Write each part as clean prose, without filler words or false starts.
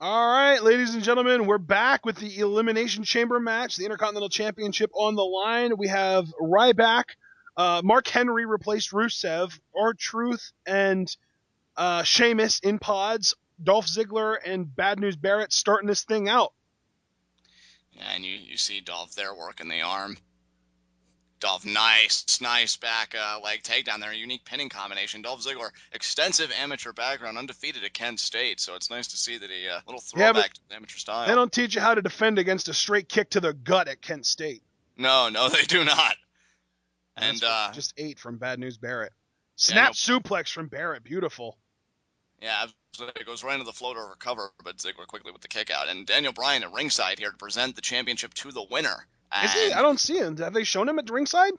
All right, ladies and gentlemen, we're back with the Elimination Chamber match, the Intercontinental Championship on the line. We have Ryback. Mark Henry replaced Rusev. R-Truth and Sheamus in pods. Dolph Ziggler and Bad News Barrett starting this thing out. Yeah, and you see Dolph there working the arm. Dolph, nice back leg takedown there. Unique pinning combination. Dolph Ziggler, extensive amateur background, undefeated at Kent State. So it's nice to see that he, little Yeah, but throwback to the amateur they style. don't teach you how to defend against a straight kick to the gut at Kent State. No, they do not. And And, that's what just 8 from Bad News Barrett. Snap Daniel, suplex from Barrett. Beautiful. yeah, it goes right into the floater recover, but Ziggler quickly with the kick out. And Daniel Bryan at ringside here to present the championship to the winner. Is he? I And don't see him. Have they shown him at ringside?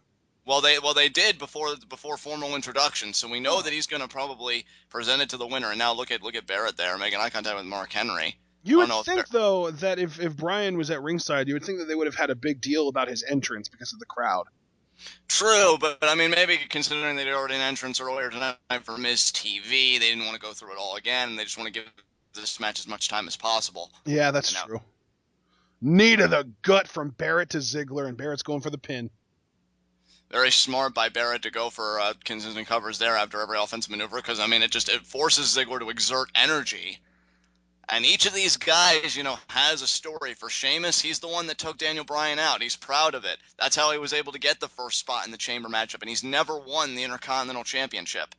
Well, they did before formal introduction, so we know Oh. that he's going to probably present it to the winner. And now look at Barrett there making eye contact with Mark Henry. You I don't would know if think, though, that if Brian was at ringside, you would think that they would have had a big deal about his entrance because of the crowd. true, but I mean maybe considering they did already an entrance earlier tonight for Miz TV, they didn't want to go through it all again, and they just want to give this match as much time as possible. Yeah, that's Now, true. Knee to the gut from Barrett to Ziggler, and Barrett's going for the pin. very smart by Barrett to go for consistent covers there after every offensive maneuver, because I mean it forces Ziggler to exert energy. And each of these guys, has a story. For Sheamus, he's the one that took Daniel Bryan out. He's proud of it. That's how he was able to get the first spot in the Chamber matchup, and he's never won the Intercontinental Championship.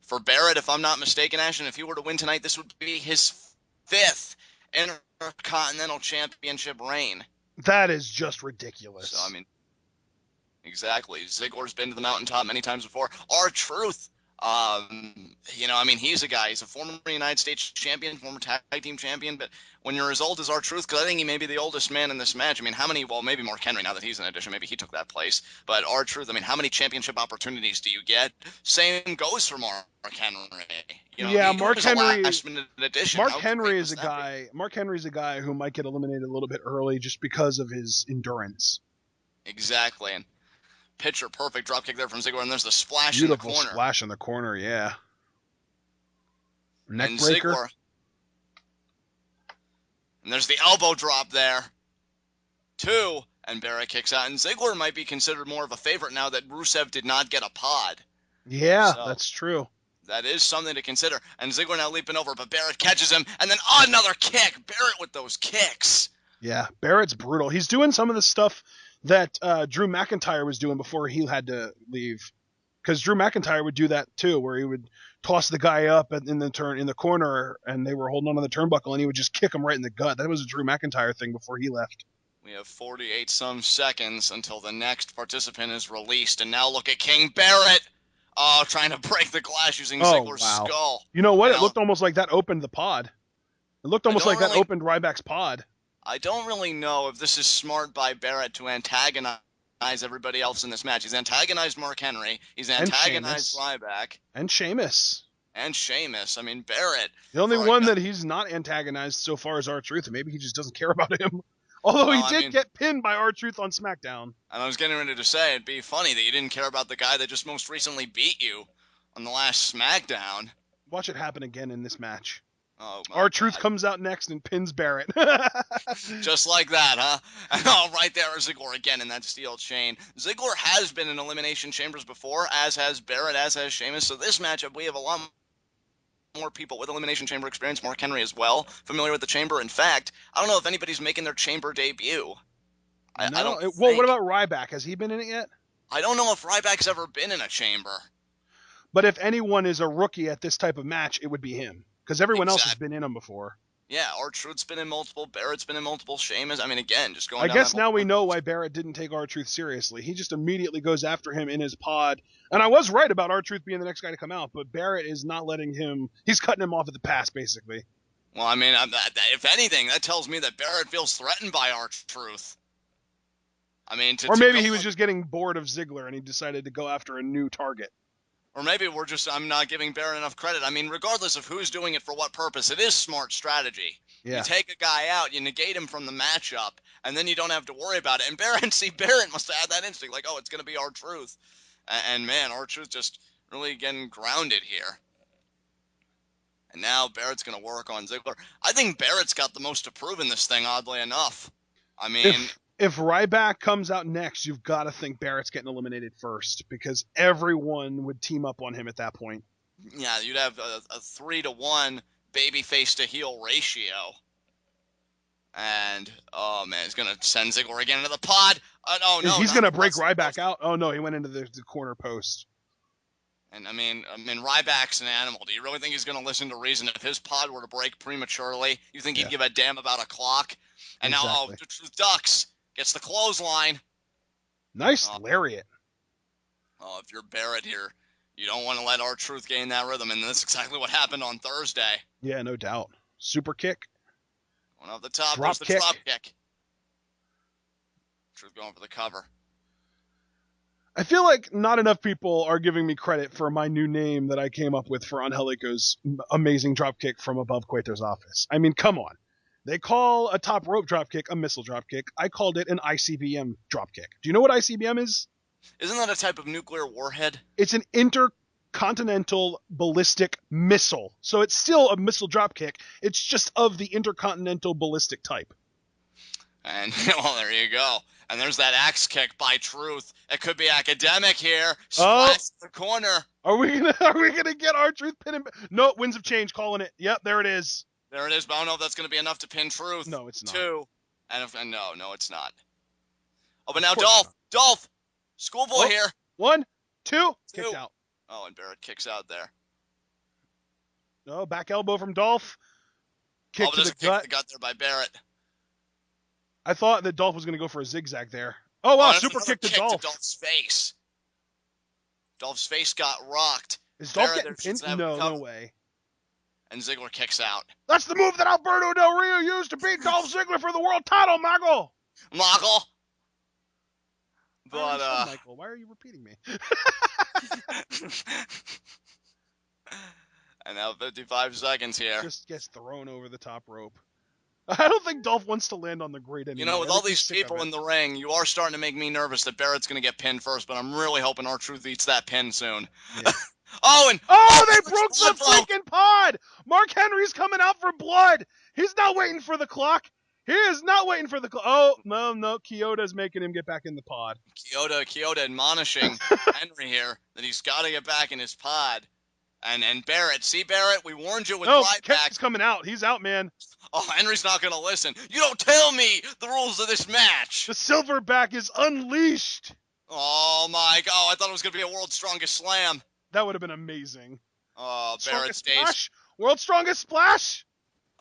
For Barrett, if I'm not mistaken, Ashton, if he were to win tonight, this would be his 5th Intercontinental Championship reign. That is just ridiculous. So, I mean, exactly. Ziggler's been to the mountaintop many times before. R-Truth, he's a guy. He's a former United States champion, former tag team champion. But when your result is R-Truth, because I think he may be the oldest man in this match. I mean, how many? Well, maybe Mark Henry now that he's in addition. Maybe he took that place. But R-Truth, I mean, how many championship opportunities do you get? Same goes for Mark Henry. Yeah, He Mark was a Henry. last-minute addition. Mark How Henry great is was a that? guy. Mark Henry's a guy who might get eliminated a little bit early just because of his endurance. Exactly. And picture perfect dropkick there from Ziggler, and there's the splash in the Beautiful corner. splash in the corner. Yeah. Neck And breaker. Ziggler. And there's the elbow drop there. 2. And Barrett kicks out. And Ziggler might be considered more of a favorite now that Rusev did not get a pod. Yeah, So that's true. that is something to consider. And Ziggler now leaping over, but Barrett catches him. And then another kick. Barrett with those kicks. Yeah, Barrett's brutal. He's doing some of the stuff that Drew McIntyre was doing before he had to leave. Because Drew McIntyre would do that too, where he would toss the guy up in the corner, and they were holding on to the turnbuckle, and he would just kick him right in the gut. That was a Drew McIntyre thing before he left. We have 48 some seconds until the next participant is released. And now look at King Barrett. Oh, trying to break the glass using Ziggler's skull. You know what? And It looked almost like that opened the pod. It looked almost like that opened Ryback's pod. I don't really know if this is smart by Barrett to antagonize everybody else in this match. He's antagonized Mark Henry. He's antagonized Ryback. And Sheamus. And Sheamus. I mean, Barrett. The only one that he's not antagonized so far is R-Truth, and maybe he just doesn't care about him. Although he did get pinned by R-Truth on SmackDown. And I was getting ready to say, it'd be funny that you didn't care about the guy that just most recently beat you on the last SmackDown. Watch it happen again in this match. Oh, R-Truth comes out next and pins Barrett. Just like that, huh? Oh, right there is Ziggler again in that steel chain. Ziggler has been in Elimination Chambers before, as has Barrett, as has Sheamus. So this matchup, we have a lot more people with Elimination Chamber experience. Mark Henry as well, familiar with the Chamber. In fact, I don't know if anybody's making their Chamber debut. I don't think. Well, what about Ryback? Has he been in it yet? I don't know if Ryback's ever been in a Chamber. But if anyone is a rookie at this type of match, it would be him. Because everyone else has been in them before. Yeah, R-Truth's been in multiple, Barrett's been in multiple, Sheamus. I mean, again, just going I down guess now we know why Barrett didn't take R-Truth seriously. He just immediately goes after him in his pod. And I was right about R-Truth being the next guy to come out, but Barrett is not letting him... He's cutting him off at the pass, basically. Well, I mean, if anything, that tells me that Barrett feels threatened by R-Truth. I mean, or maybe he was just getting bored of Ziggler and he decided to go after a new target. Or maybe I'm not giving Barrett enough credit. I mean, regardless of who's doing it for what purpose, it is smart strategy. Yeah. You take a guy out, you negate him from the matchup, and then you don't have to worry about it. And Barrett must have had that instinct, like, oh, it's going to be R-Truth. And man, R-Truth just really getting grounded here. And now Barrett's going to work on Ziggler. I think Barrett's got the most to prove in this thing, oddly enough. I mean, if Ryback comes out next, you've got to think Barrett's getting eliminated first because everyone would team up on him at that point. yeah, you'd have a 3-to-1 babyface to heel ratio. And, oh man, he's going to send Ziggler again into the pod. Oh, no. He's going to break Ryback out. Oh, no, he went into the corner post. And I mean, Ryback's an animal. Do you really think he's going to listen to reason? If his pod were to break prematurely, you think he'd give a damn about a clock? And exactly. Now, Ducks gets the clothesline. Nice lariat. Oh, if you're Barrett here, you don't want to let R-Truth gain that rhythm, and that's exactly what happened on Thursday. Yeah, no doubt. Super kick. One off the top, drop the kick. drop kick. Truth going for the cover. I feel like not enough people are giving me credit for my new name that I came up with for Angelico's amazing dropkick from above Cueto's office. I mean, come on. They call a top rope dropkick a missile dropkick. I called it an ICBM dropkick. Do you know what ICBM is? Isn't that a type of nuclear warhead? It's an intercontinental ballistic missile. So it's still a missile dropkick. It's just of the intercontinental ballistic type. And, well, there you go. And there's that axe kick by Truth. It could be academic here. Splash the corner. Are we gonna get R-Truth pinning? No, winds of change calling it. Yep, there it is. There it is, but I don't know if that's gonna be enough to pin Truth. No, it's not. 2. And no, it's not. Oh, but now Dolph, schoolboy here. 1, 2, kicked out. Oh, and Barrett kicks out there. No, back elbow from Dolph. Kick to the gut. The gut there by Barrett. I thought that Dolph was going to go for a zigzag there. Oh, wow, super kick to Dolph. To Dolph's face. Dolph's face got rocked. Is Dolph getting pinned? No way. And Ziggler kicks out. That's the move that Alberto Del Rio used to beat Dolph Ziggler for the world title, Michael. But, Michael, why are you repeating me? And now 55 seconds here. Just gets thrown over the top rope. I don't think Dolph wants to land on the grate anymore. You know, with all these people in the ring, you are starting to make me nervous that Barrett's going to get pinned first, but I'm really hoping R-Truth eats that pin soon. Yeah. They broke the freaking pod! Mark Henry's coming out for blood! He's not waiting for the clock! He is not waiting for the clock! Oh, no, Kyoto's making him get back in the pod. Kyoto admonishing Henry here that he's got to get back in his pod. And Barrett, see Barrett, we warned you with Ryback. He's coming out. He's out, man. Oh, Henry's not going to listen. You don't tell me the rules of this match. The silverback is unleashed. Oh, my God. I thought it was going to be a World's Strongest Slam. That would have been amazing. Oh, Barrett stays. Splash? World's Strongest Splash?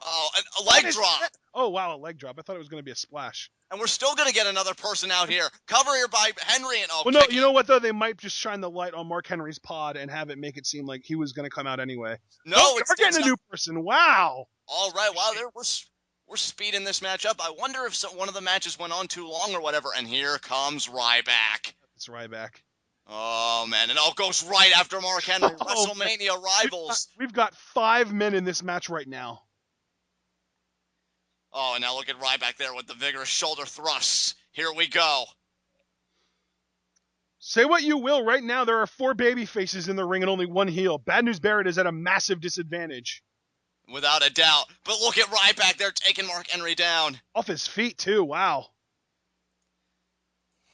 Oh, a leg drop. Oh, wow, a leg drop. I thought it was going to be a splash. And we're still going to get another person out here. Cover here by Henry. And well, no, you know what, though? They might just shine the light on Mark Henry's pod and have it make it seem like he was going to come out anyway. No, we're getting a new person. Wow. All right. Wow, we're speeding this match up. I wonder if one of the matches went on too long or whatever. And here comes Ryback. It's Ryback. Oh, man. And it goes right after Mark Henry. WrestleMania rivals. We've got 5 men in this match right now. Oh, and now look at Ryback there with the vigorous shoulder thrusts. Here we go. Say what you will, right now there are 4 baby faces in the ring and only 1 heel. Bad News Barrett is at a massive disadvantage. Without a doubt. But look at Ryback there taking Mark Henry down. Off his feet, too. Wow.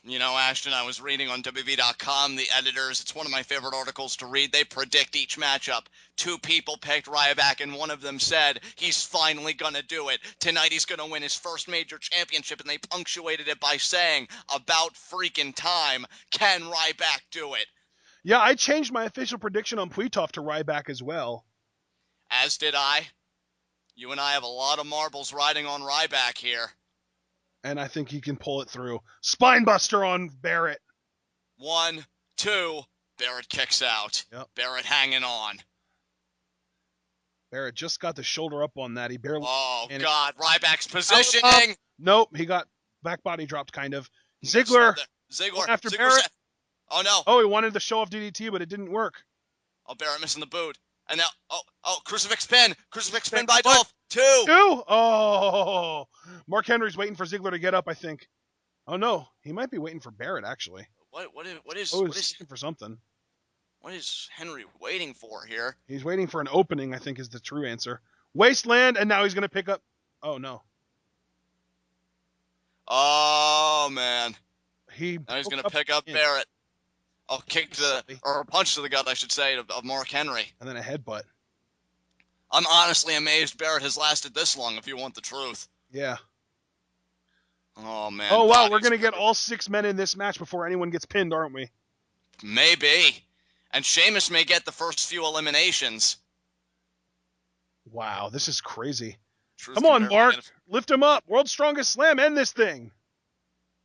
You know, Ashton, I was reading on WWE.com, the editors, it's one of my favorite articles to read. They predict each matchup. 2 people picked Ryback, and one of them said he's finally going to do it. Tonight he's going to win his first major championship, and they punctuated it by saying, about freaking time, can Ryback do it? Yeah, I changed my official prediction on Puitov to Ryback as well. As did I. You and I have a lot of marbles riding on Ryback here. And I think he can pull it through. Spinebuster on Barrett. 1, 2. Barrett kicks out. Yep. Barrett hanging on. Barrett just got the shoulder up on that. He barely. Oh, God. Ryback's positioning. Nope. He got back body dropped, kind of. Ziggler after Ziggler Barrett. Oh, no. Oh, he wanted to show off DDT, but it didn't work. Oh, Barrett missing the boot. And now, crucifix pin. Crucifix pin by Dolph. 2. Oh, Mark Henry's waiting for Ziggler to get up, I think. Oh, no. He might be waiting for Barrett, actually. What is looking for something. What is Henry waiting for here? He's waiting for an opening, I think is the true answer. Wasteland, and now he's going to pick up. Oh, no. Oh, man. He Now he's broke going to up pick up in. Barrett. I'll kick Silly. or a punch to the gut, I should say, of Mark Henry. And then a headbutt. I'm honestly amazed Barrett has lasted this long, if you want the truth. Yeah. Oh, man. Oh, wow, we're going to get all 6 men in this match before anyone gets pinned, aren't we? Maybe. And Sheamus may get the first few eliminations. Wow, this is crazy. Truth Come on, Mark. Lift him up. World's Strongest Slam. End this thing.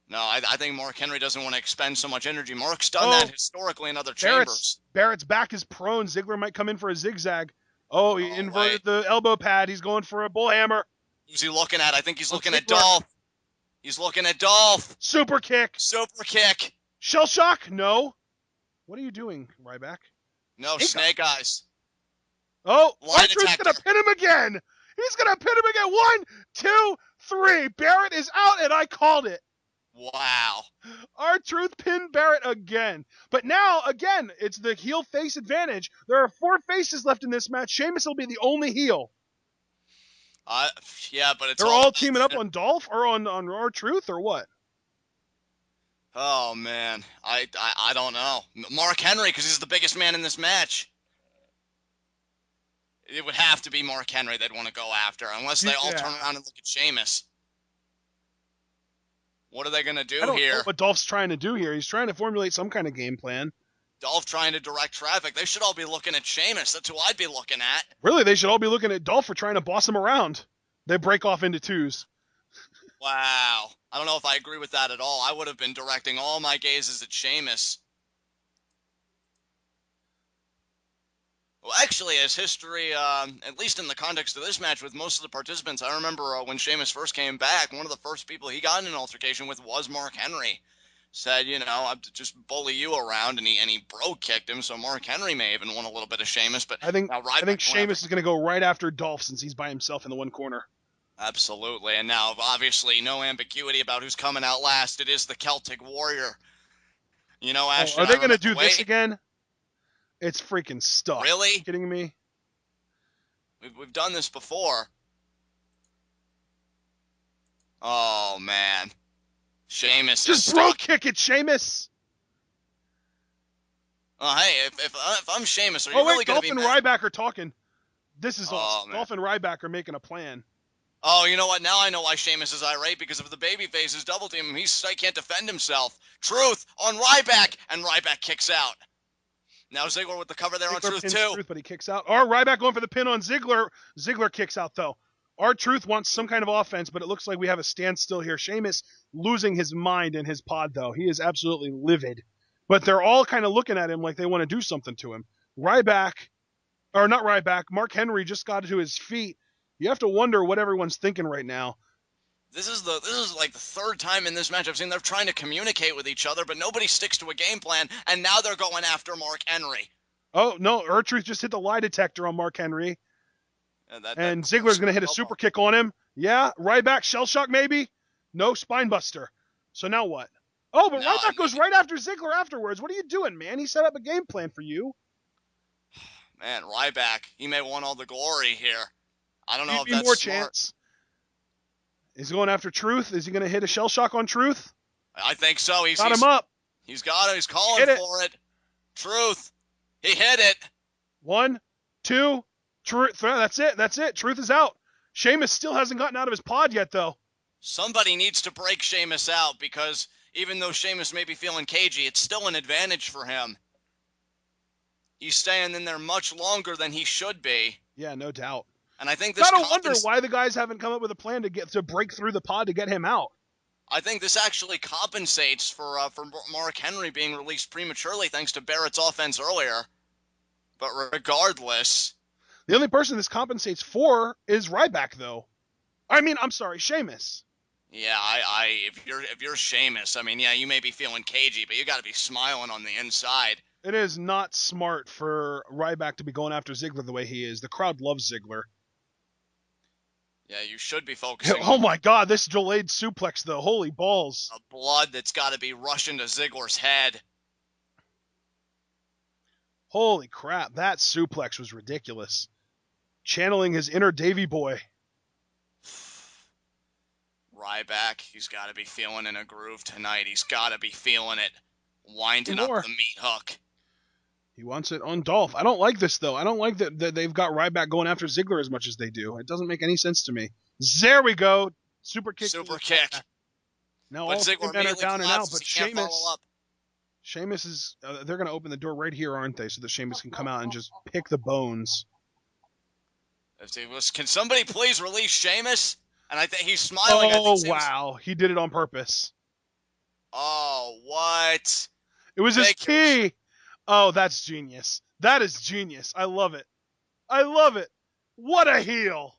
No, I think Mark Henry doesn't want to expend so much energy. Mark's done that historically in other chambers. Barrett's back is prone. Ziggler might come in for a zigzag. Oh, he inverted the elbow pad. He's going for a bullhammer. Who's he looking at? I think he's looking at Dolph. He's looking at Dolph. Super kick. Super kick. Shell shock? No. What are you doing, Ryback? No, Snake Eyes. Oh, R-Truth's going to pin him again. He's going to pin him again. 1, 2, 3. Barrett is out, and I called it. Wow. R-Truth pinned Barrett again. But now, again, it's the heel face advantage. There are 4 faces left in this match. Sheamus will be the only heel. Yeah, but it's They're all teaming up on Dolph or on R-Truth or what? Oh, man. I don't know. Mark Henry, because he's the biggest man in this match. It would have to be Mark Henry they'd want to go after, unless they all turn around and look at Sheamus. What are they going to do here? I don't know what Dolph's trying to do here. He's trying to formulate some kind of game plan. Dolph trying to direct traffic. They should all be looking at Sheamus. That's who I'd be looking at. Really, they should all be looking at Dolph for trying to boss him around. They break off into 2s. Wow. I don't know if I agree with that at all. I would have been directing all my gazes at Sheamus. Well, actually, as history, at least in the context of this match with most of the participants, I remember when Sheamus first came back, one of the first people he got in an altercation with was Mark Henry. Said, you know, I'll just bully you around, and he bro-kicked him, so Mark Henry may even want a little bit of Sheamus. But I think Sheamus is going to go right after Dolph since he's by himself in the one corner. Absolutely, and now, obviously, no ambiguity about who's coming out last. It is the Celtic Warrior. You know, Ashton, are they going to do this again? It's freaking stuck. Really? Are you kidding me? We've done this before. Oh, man. Sheamus just bro kick it, Sheamus. Oh, hey, if I'm Sheamus, are you really going to be mad? Dolph and Ryback are talking. This is awesome. Dolph and Ryback are making a plan. Oh, you know what? Now I know why Sheamus is irate, because of the babyfaces double team him. He can't defend himself. Truth on Ryback, and Ryback kicks out. Now Ziggler with the cover there on Truth too. Truth, but he kicks out. Or Ryback going for the pin on Ziggler. Ziggler kicks out though. R-Truth wants some kind of offense, but it looks like we have a standstill here. Sheamus losing his mind in his pod though. He is absolutely livid. But they're all kind of looking at him like they want to do something to him. Mark Henry just got to his feet. You have to wonder what everyone's thinking right now. This is like the third time in this match I've seen they're trying to communicate with each other, but nobody sticks to a game plan, and now they're going after Mark Henry. Oh, no, R-Truth just hit the lie detector on Mark Henry. And Ziggler's going to hit a super kick on him. Yeah, Ryback, shell shock maybe? No, spine buster. So now what? Oh, but Ryback goes right after Ziggler afterwards. What are you doing, man? He set up a game plan for you. Man, Ryback, he may want all the glory here. I don't know if that's more smart. Chance. Is he going after Truth? Is he going to hit a shell shock on Truth? I think so. He's got him up. He's got it. He's calling for it. Truth. He hit it. 1, 2, Truth. That's it. Truth is out. Sheamus still hasn't gotten out of his pod yet, though. Somebody needs to break Sheamus out, because even though Sheamus may be feeling cagey, it's still an advantage for him. He's staying in there much longer than he should be. Yeah, no doubt. And I think this gotta wonder why the guys haven't come up with a plan to break through the pod to get him out. I think this actually compensates for Mark Henry being released prematurely thanks to Barrett's offense earlier. But regardless, the only person this compensates for is Ryback, though. I'm sorry, Sheamus. Yeah, if you're Sheamus, I mean, yeah, you may be feeling cagey, but you got to be smiling on the inside. It is not smart for Ryback to be going after Ziggler the way he is. The crowd loves Ziggler. Yeah, you should be focusing. Oh my God, this delayed suplex though. Holy balls. The blood that's got to be rushing to Ziggler's head. Holy crap, that suplex was ridiculous. Channeling his inner Davy Boy. Ryback, he's got to be feeling in a groove tonight. He's got to be feeling it. Winding up More. the meat hook. He wants it on Dolph. I don't like this, though. I don't like that they've got Ryback going after Ziggler as much as they do. It doesn't make any sense to me. There we go. Super kick. Super kick. Now But all three Ziggler men are immediately down and out, collapses. but He can't follow up. Sheamus is, they're going to open the door right here, aren't they? So that Sheamus can come out and just pick the bones. Can somebody please release Sheamus? And I think he's smiling. Oh, wow. He did it on purpose. Oh, what? It was his key. Oh, that's genius. That is genius. I love it. I love it. What a heel.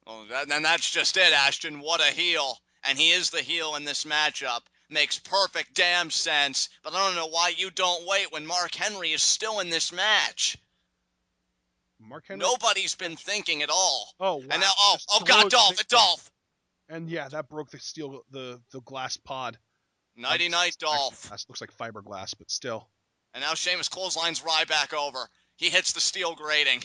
Well, and that's just it, Ashton. What a heel. And he is the heel in this matchup. Makes perfect damn sense. But I don't know why you don't wait when Mark Henry is still in this match. Mark Henry? Nobody's been thinking at all. Oh, wow. And now, oh God, Dolph. And yeah, that broke the steel, the glass pod. Nighty-night, Dolph. Looks like fiberglass, but still. And now Sheamus clotheslines Ryback over. He hits the steel grating.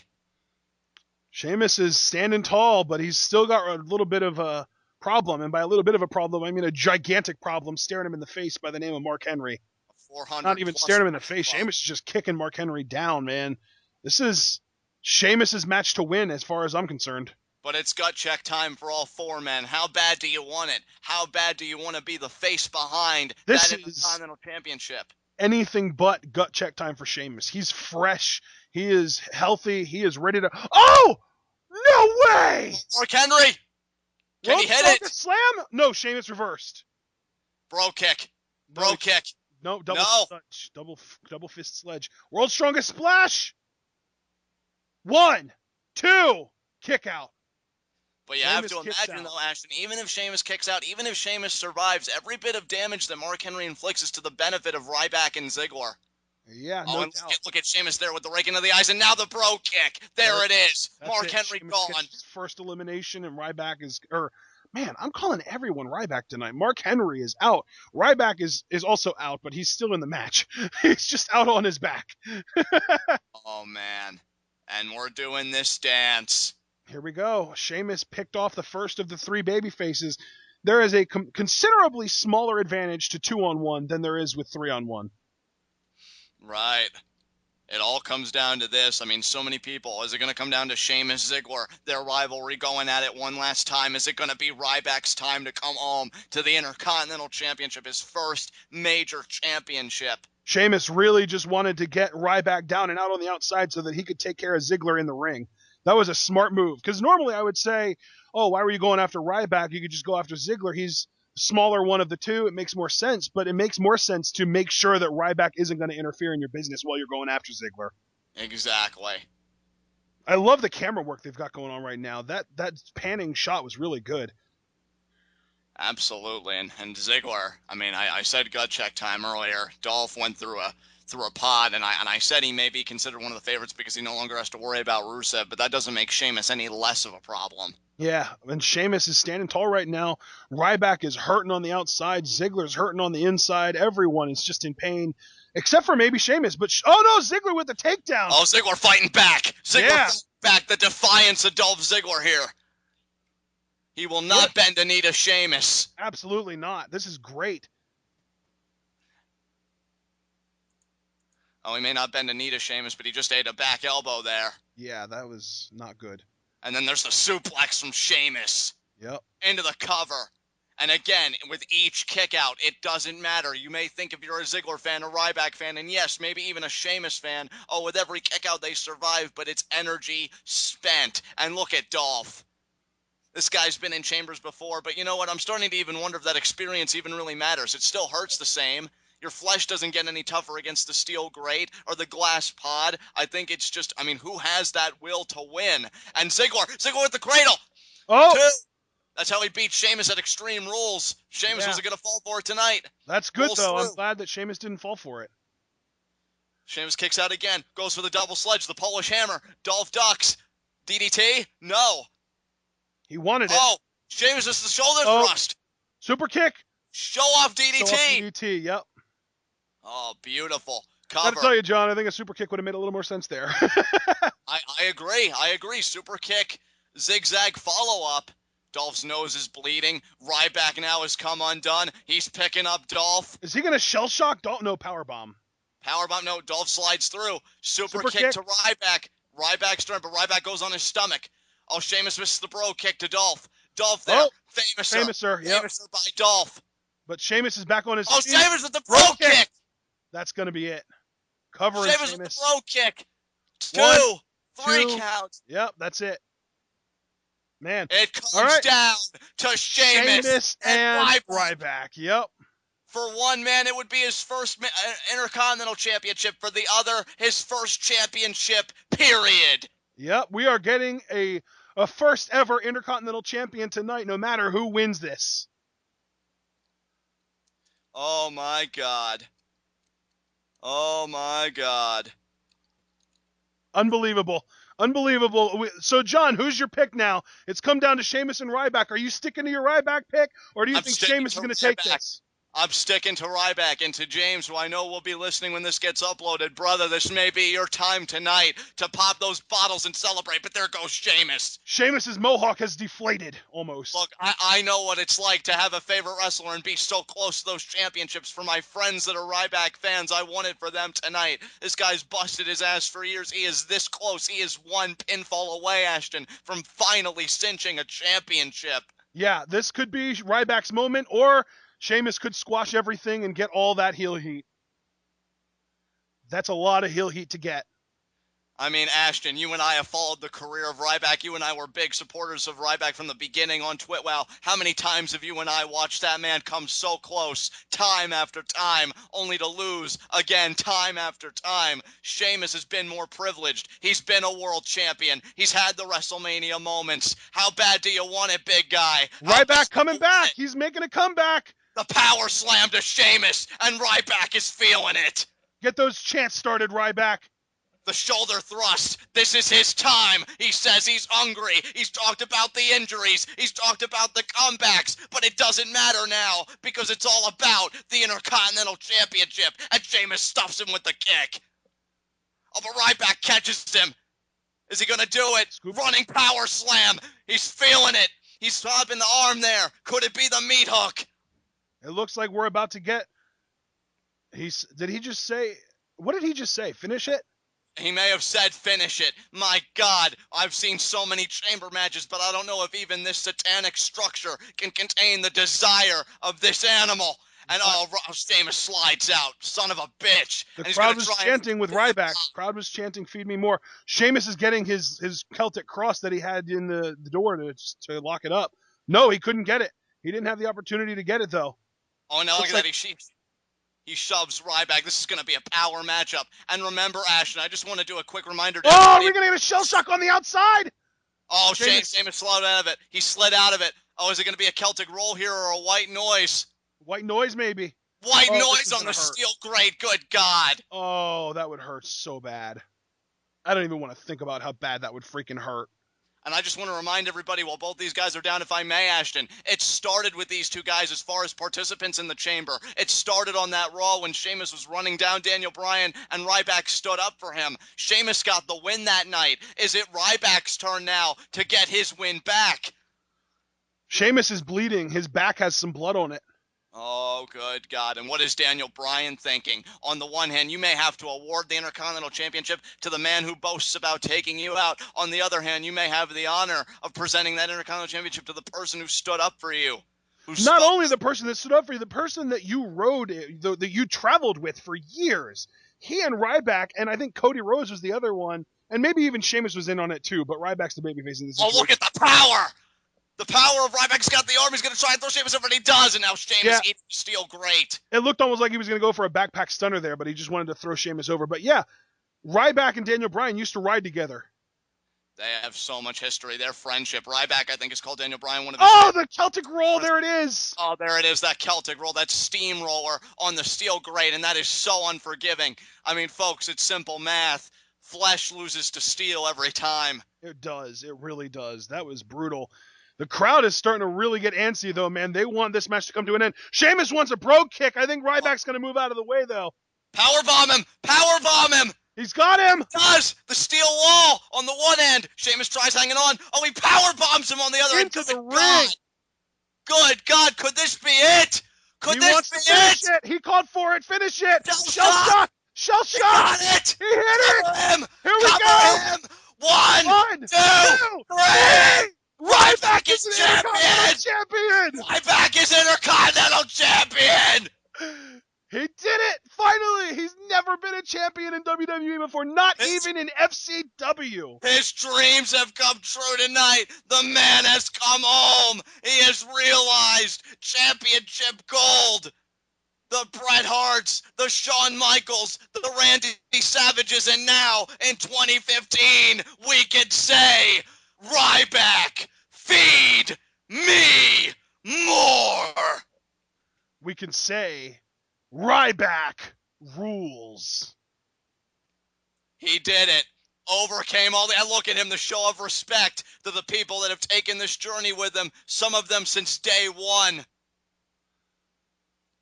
Sheamus is standing tall, but he's still got a little bit of a problem. And by a little bit of a problem, I mean a gigantic problem staring him in the face by the name of Mark Henry. 400 Not even staring him in the face. Sheamus is just kicking Mark Henry down, man. This is Sheamus's match to win as far as I'm concerned. But it's gut check time for all four men. How bad do you want it? How bad do you want to be the face behind that Intercontinental Championship? Anything but gut check time for Sheamus. He's fresh. He is healthy. He is ready to... Oh! No way! Mark Henry! Can he hit it? Slam? No, Sheamus reversed. Bro kick. Bro kick. No, double fist sledge. World's Strongest Splash! 1, 2, kick out. But you have to imagine, though, Ashton, even if Sheamus kicks out, even if Sheamus survives, every bit of damage that Mark Henry inflicts is to the benefit of Ryback and Ziggler. Yeah, no doubt. Look at Sheamus there with the rake into the eyes, and now the bro kick. There it is. Mark Henry gone. First elimination, and Ryback is... Man, I'm calling everyone Ryback tonight. Mark Henry is out. Ryback is also out, but he's still in the match. He's just out on his back. Oh, man. And we're doing this dance. Here we go. Sheamus picked off the first of the three baby faces. There is a considerably smaller advantage to 2-on-1 than there is with 3-on-1. Right. It all comes down to this. I mean, so many people. Is it going to come down to Sheamus, Ziggler, their rivalry going at it one last time? Is it going to be Ryback's time to come home to the Intercontinental Championship, his first major championship? Sheamus really just wanted to get Ryback down and out on the outside so that he could take care of Ziggler in the ring. That was a smart move. Because normally I would say, oh, why were you going after Ryback? You could just go after Ziggler. He's the smaller one of the two. It makes more sense. But it makes more sense to make sure that Ryback isn't going to interfere in your business while you're going after Ziggler. Exactly. I love the camera work they've got going on right now. That panning shot was really good. Absolutely. And Ziggler, I mean, I said gut check time earlier. Dolph went through a pod, and I said he may be considered one of the favorites because he no longer has to worry about Rusev, but that doesn't make Sheamus any less of a problem. Yeah, and Sheamus is standing tall right now. Ryback is hurting on the outside. Ziggler's hurting on the inside. Everyone is just in pain, except for maybe Sheamus. But oh no, Ziggler with the takedown. Oh, Ziggler fighting back. Fighting back. The defiance of Dolph Ziggler here. He will not bend a knee to Sheamus. Absolutely not. This is great. Oh, he may not bend a knee to Sheamus, but he just ate a back elbow there. Yeah, that was not good. And then there's the suplex from Sheamus. Yep. Into the cover. And again, with each kick out, it doesn't matter. You may think if you're a Ziggler fan, a Ryback fan, and yes, maybe even a Sheamus fan, oh, with every kick out they survive, but it's energy spent. And look at Dolph. This guy's been in chambers before, but you know what? I'm starting to even wonder if that experience even really matters. It still hurts the same. Your flesh doesn't get any tougher against the steel grate or the glass pod. I think it's just, I mean, who has that will to win? And Ziggler with the cradle. Oh! 2. That's how he beat Sheamus at Extreme Rules. Sheamus wasn't going to fall for it tonight. That's good, though. I'm glad that Sheamus didn't fall for it. Sheamus kicks out again. Goes for the double sledge, the Polish hammer. Dolph ducks. DDT? No. He wanted it. Oh, Sheamus is the shoulder thrust. Super kick. Show off DDT. Yep. Oh, beautiful. Got to Cover. tell you, John, I think a super kick would have made a little more sense there. I agree. I agree. Super kick, zigzag follow-up. Dolph's nose is bleeding. Ryback now has come undone. He's picking up Dolph. Is he going to shell shock Dolph? No, powerbomb. Powerbomb, no, Dolph slides through. Super kick to Ryback. Ryback's turn, but Ryback goes on his stomach. Oh, Sheamus misses the bro kick to Dolph. Dolph there. Oh, Famouser. Yep. Famouser by Dolph. But Sheamus is back on his feet. Sheamus with the bro kick. That's going to be it. Covering Sheamus with the bro kick. 2, 3 count. Yep, that's it. Man. It comes down to Sheamus and Ryback. Yep. For one man, it would be his first Intercontinental Championship. For the other, his first championship, period. Yep, we are getting a first ever Intercontinental Champion tonight, no matter who wins this. Oh, my God. Oh, my God. Unbelievable. So, John, who's your pick now? It's come down to Sheamus and Ryback. Are you sticking to your Ryback pick, or do you think Sheamus is going to take this? I'm sticking to Ryback. And to James, who I know will be listening when this gets uploaded, brother, this may be your time tonight to pop those bottles and celebrate, but there goes Sheamus. Sheamus's mohawk has deflated, almost. Look, I know what it's like to have a favorite wrestler and be so close to those championships. For my friends that are Ryback fans, I want it for them tonight. This guy's busted his ass for years. He is this close. He is one pinfall away, Ashton, from finally cinching a championship. Yeah, this could be Ryback's moment, or Sheamus could squash everything and get all that heel heat. That's a lot of heel heat to get. I mean, Ashton, you and I have followed the career of Ryback. You and I were big supporters of Ryback from the beginning on Twitter. Wow, how many times have you and I watched that man come so close, time after time, only to lose again, time after time? Sheamus has been more privileged. He's been a world champion. He's had the WrestleMania moments. How bad do you want it, big guy? Ryback coming back. He's making a comeback. The power slam to Sheamus, and Ryback is feeling it. Get those chants started, Ryback. The shoulder thrust. This is his time. He says he's hungry. He's talked about the injuries. He's talked about the comebacks. But it doesn't matter now because it's all about the Intercontinental Championship. And Sheamus stuffs him with the kick. Oh, but Ryback catches him. Is he going to do it? Scoop. Running power slam. He's feeling it. He's stopping the arm there. Could it be the meat hook? It looks like we're about to get... Did he just say... What did he just say? Finish it? He may have said finish it. My God, I've seen so many chamber matches, but I don't know if even this satanic structure can contain the desire of this animal. And Sheamus slides out. Son of a bitch. The crowd was chanting with Ryback. Crowd was chanting, feed me more. Sheamus is getting his Celtic cross that he had in the door to lock it up. No, he couldn't get it. He didn't have the opportunity to get it, though. Oh, now look at that. He shoves Ryback. This is going to be a power matchup. And remember, Ashton, I just want to do a quick reminder. Oh, we're going to get a shell shock on the outside. Oh, Sheamus slid out of it. He slid out of it. Oh, is it going to be a Celtic roll here or a white noise? White noise, maybe. White noise on the steel grate. Good God. Oh, that would hurt so bad. I don't even want to think about how bad that would freaking hurt. And I just want to remind everybody, while both these guys are down, if I may, Ashton, it started with these two guys as far as participants in the chamber. It started on that Raw when Sheamus was running down Daniel Bryan and Ryback stood up for him. Sheamus got the win that night. Is it Ryback's turn now to get his win back? Sheamus is bleeding. His back has some blood on it. Oh, good God. And what is Daniel Bryan thinking? On the one hand, you may have to award the Intercontinental Championship to the man who boasts about taking you out. On the other hand, you may have the honor of presenting that Intercontinental Championship to the person who stood up for you. Not only the person that stood up for you, the person that you that you traveled with for years. He and Ryback, and I think Cody Rhodes was the other one, and maybe even Sheamus was in on it too, but Ryback's the babyface in this situation. Oh, look at the power! The power of Ryback's got the arm. He's going to try and throw Sheamus over, and he does, and now Sheamus eats steel great. It looked almost like he was going to go for a backpack stunner there, but he just wanted to throw Sheamus over. But yeah, Ryback and Daniel Bryan used to ride together. They have so much history. Their friendship. Ryback, I think, has called Daniel Bryan one of the... Oh, the Celtic roll. There it is. Oh, there it is. That Celtic roll. That steamroller on the steel grate, and that is so unforgiving. I mean, folks, it's simple math. Flesh loses to steel every time. It does. It really does. That was brutal. The crowd is starting to really get antsy, though, man. They want this match to come to an end. Sheamus wants a brogue kick. I think Ryback's going to move out of the way, though. Powerbomb him! Powerbomb him! He's got him! Does the steel wall on the one end. Sheamus tries hanging on. Oh, he power bombs him on the other end. Into the ring. God. Good God, could this be it? Could He this wants be to finish it? it. He called for it. Finish it. Shell Shock. Shell He shock. got it. He hit it. Cover him. Here we Cover go. him. One, two, three. three. Ryback is Intercontinental champion. champion. Ryback is Intercontinental champion. He did it! Finally! He's never been a champion in WWE before, not even in FCW. His dreams have come true tonight. The man has come home. He has realized championship gold. The Bret Harts, the Shawn Michaels, the Randy Savages, and now in 2015, we can say, Ryback, feed me more. We can say, Ryback rules. He did it. Overcame all the... And look at him, the show of respect to the people that have taken this journey with him, some of them since day one.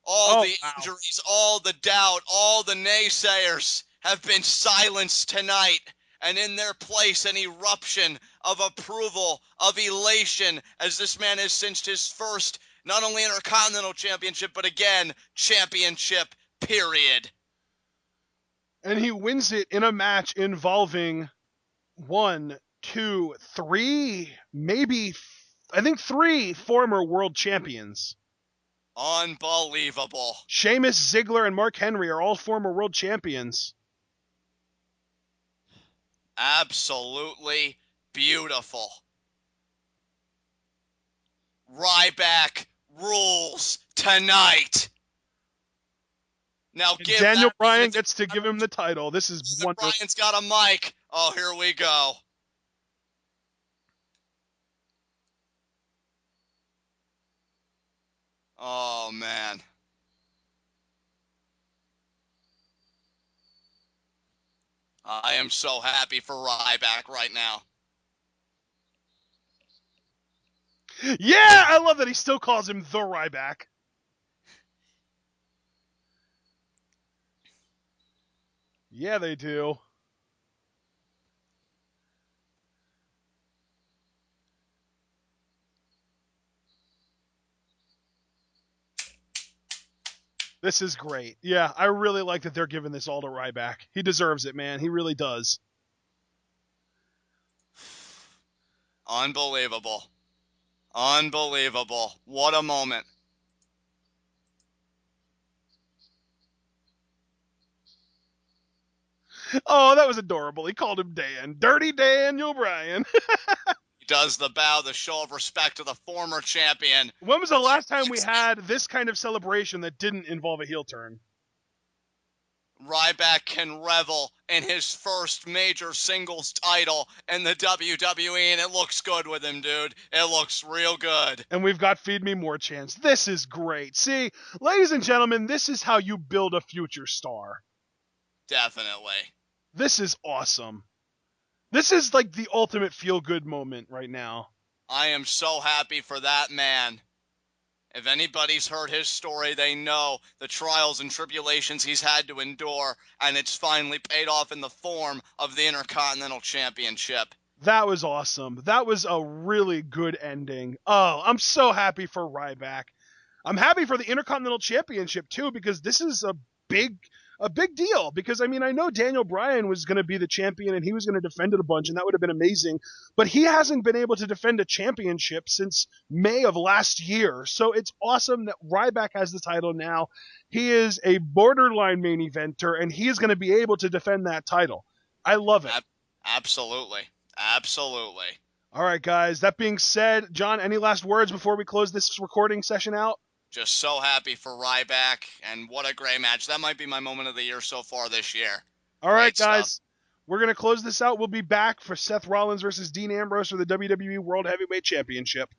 All the injuries, all the doubt, all the naysayers have been silenced tonight. And in their place, an eruption of approval, of elation, as this man has cinched his first, not only Intercontinental Championship, but again, championship, period. And he wins it in a match involving 1, 2, 3, maybe, I think 3 former world champions. Unbelievable. Sheamus, Ziggler, and Mark Henry are all former world champions. Absolutely beautiful. Ryback rules tonight. Now give Daniel Bryan gets to give him the title. This is wonderful. Bryan's got a mic. Oh, here we go. Oh, man. I am so happy for Ryback right now. Yeah, I love that he still calls him the Ryback. Yeah, they do. This is great. Yeah, I really like that they're giving this all to Ryback. He deserves it, man. He really does. Unbelievable. Unbelievable. What a moment. Oh, that was adorable. He called him Dan. Dirty Daniel Bryan. He does the bow, the show of respect to the former champion. When was the last time we had this kind of celebration that didn't involve a heel turn? Ryback can revel in his first major singles title in the WWE, and it looks good with him, dude. It looks real good. And we've got Feed Me More chance. This is great. See, ladies and gentlemen, this is how you build a future star. Definitely. This is awesome. This is like the ultimate feel-good moment right now. I am so happy for that man. If anybody's heard his story, they know the trials and tribulations he's had to endure, and it's finally paid off in the form of the Intercontinental Championship. That was awesome. That was a really good ending. Oh, I'm so happy for Ryback. I'm happy for the Intercontinental Championship, too, because this is a big deal. Because, I mean, I know Daniel Bryan was going to be the champion and he was going to defend it a bunch, and that would have been amazing. But he hasn't been able to defend a championship since May of last year. So it's awesome that Ryback has the title now. He is a borderline main eventer, and he is going to be able to defend that title. I love it. Absolutely. Absolutely. All right, guys. That being said, John, any last words before we close this recording session out? Just so happy for Ryback, and what a great match. That might be my moment of the year so far this year. All right, guys. We're going to close this out. We'll be back for Seth Rollins versus Dean Ambrose for the WWE World Heavyweight Championship.